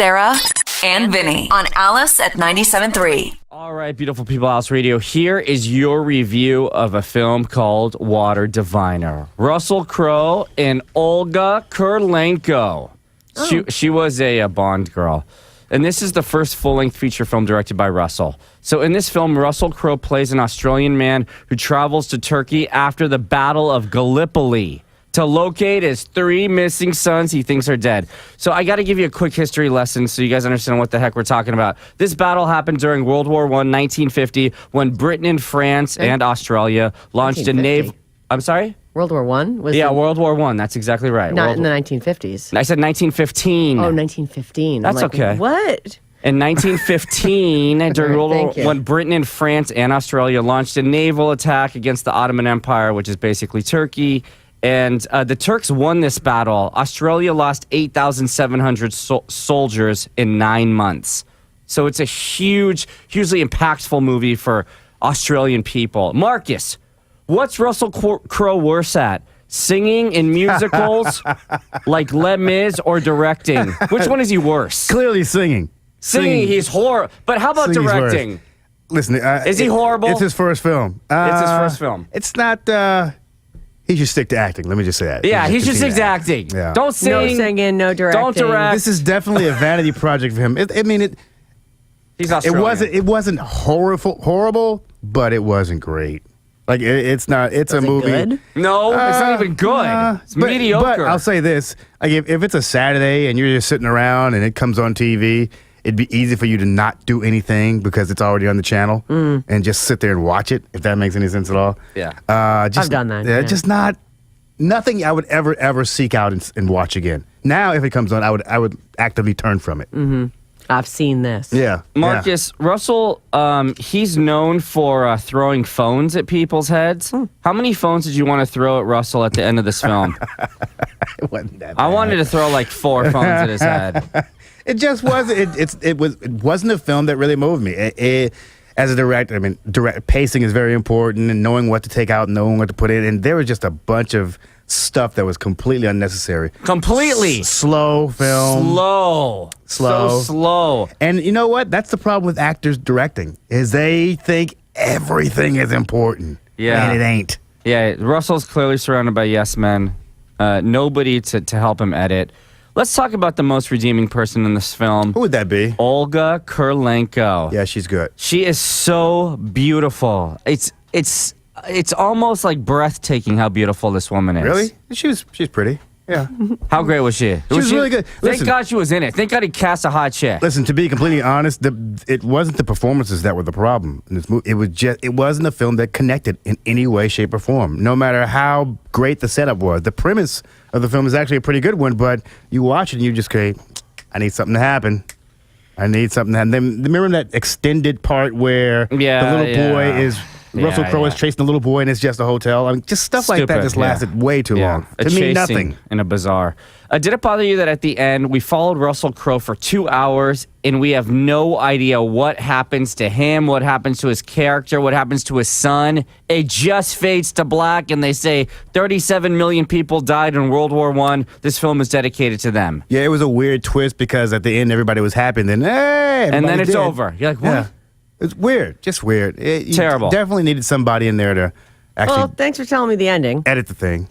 Sarah, and Vinnie on Alice at 97.3. All right, beautiful people, Alice Radio. Here is your review of a film called Water Diviner. Russell Crowe and Olga Kurylenko. She was a Bond girl. And this is the first full-length feature film directed by Russell. So in this film, Russell Crowe plays an Australian man who travels to Turkey after the Battle of Gallipoli to locate his 3 missing sons he thinks are dead. So I got to give you a quick history lesson so you guys understand what the heck we're talking about. This battle happened during World War I, 1950, when Britain and France and Australia launched a naval... I'm sorry? World War I? World War I. That's exactly right. Not in the 1950s. I said 1915. Oh, 1915. That's okay. What? In 1915, during World War I, when Britain and France and Australia launched a naval attack against the Ottoman Empire, which is basically Turkey, and the Turks won this battle. Australia lost 8,700 soldiers in 9 months. So it's a hugely impactful movie for Australian people. Marcus, what's Russell Crowe worse at? Singing in musicals like Les Mis or directing? Which one is he worse? Clearly singing. Singing, he's horrible. But how about directing? Listen, is he horrible? It's his first film. It's his first film. It's not... he should stick to acting. Let me just say that. Yeah, he should stick to acting. Yeah. Don't sing. No singing, no directing. Don't direct. This is definitely a vanity project for him. He's Australian. It wasn't horrible, but it wasn't great. Like it's not. It's a movie. Good? No, it's not even good. It's mediocre. But I'll say this: like if it's a Saturday and you're just sitting around and it comes on TV, it'd be easy for you to not do anything because it's already on the channel and just sit there and watch it. If that makes any sense at all. Yeah. I've done that. Yeah, just nothing I would ever seek out and watch again. Now, if it comes on, I would actively turn from it. Mm-hmm. I've seen this. Yeah. Marcus, Russell, he's known for throwing phones at people's heads. How many phones did you want to throw at Russell at the end of this film? It wasn't that bad. I wanted to throw like 4 phones at his head. It just wasn't. It wasn't a film that really moved me. As a director, pacing is very important, and knowing what to take out, and knowing what to put in. And there was just a bunch of stuff that was completely unnecessary. Completely slow film. Slow. So slow. And you know what? That's the problem with actors directing is they think everything is important. Yeah, and it ain't. Yeah, Russell's clearly surrounded by yes men. Nobody to help him edit. Let's talk about the most redeeming person in this film. Who would that be? Olga Kurylenko. Yeah, she's good. She is so beautiful. It's almost like breathtaking how beautiful this woman is. Really? She's pretty. Yeah. How great was she? She was really good. Thank God she was in it. Thank God he cast a hot chick. Listen, to be completely honest, it wasn't the performances that were the problem in this movie. It wasn't a film that connected in any way, shape, or form. No matter how great the setup was, the premise of the film is actually a pretty good one. But you watch it and you just go, "I need something to happen. I need something to happen." Then remember that extended part where the little boy is. Russell Crowe is chasing the little boy and it's just a hotel. Just stuff like that just lasted way too long. To me, nothing. In a bazaar. Did it bother you that at the end we followed Russell Crowe for 2 hours and we have no idea what happens to him, what happens to his character, what happens to his son? It just fades to black and they say 37 million people died in World War I. This film is dedicated to them. Yeah, it was a weird twist because at the end everybody was happy and then, hey, and then it's over. You're like, what? Yeah. It's weird, just weird. Terrible. You definitely needed somebody in there to actually. Well, thanks for telling me the ending. Edit the thing.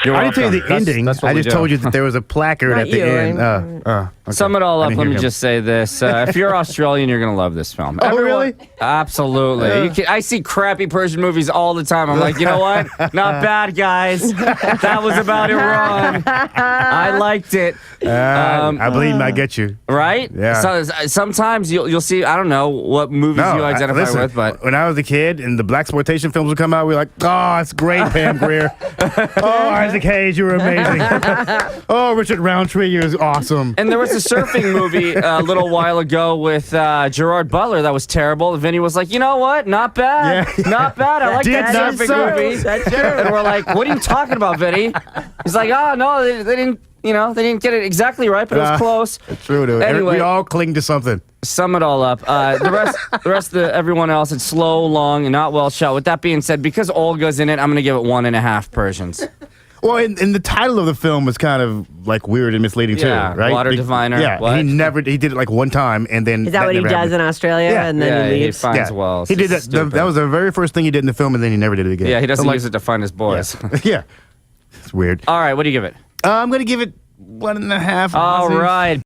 You're I didn't tell you the ending. I just told you that there was a placard at the end. Okay. Sum it all up. Let me just say this: if you're Australian, you're gonna love this film. Oh, really? Absolutely. I see crappy Persian movies all the time. I'm like, you know what? Not bad, guys. That was about it wrong. I liked it. I believe I get you. Right? Yeah. So, sometimes you'll see. I don't know what movies you identify with, but when I was a kid and the blaxploitation films would come out, we were like, "Oh, it's great, Pam Grier. Oh, Isaac Hayes, you were amazing. Oh, Richard Roundtree, you was awesome." And there was a surfing movie a little while ago with Gerard Butler that was terrible. Vinny was like, you know what? Not bad. Yeah. Not bad. I like that surfing movie. That's true. And we're like, what are you talking about, Vinny? He's like, oh, no, they didn't. They didn't get it exactly right, but it was close. It's true, dude. Anyway, we all cling to something. Sum it all up. The rest of everyone else, it's slow, long, and not well shot. With that being said, because Olga's in it, I'm going to give it 1.5 Persians. Well, and the title of the film was kind of like weird and misleading Yeah, too, right? Water Diviner, Yeah, what? he did it like one time, and then Is that what he never does happened. in Australia Yeah. and then he he leaves? finds wells. He did It's that. stupid. That was the very first thing he did in the film, and then he never did it again. Yeah, he doesn't So, like, use it to find his boys. Yeah, it's weird. All right, what do you give it? I'm gonna give it 1.5. All right.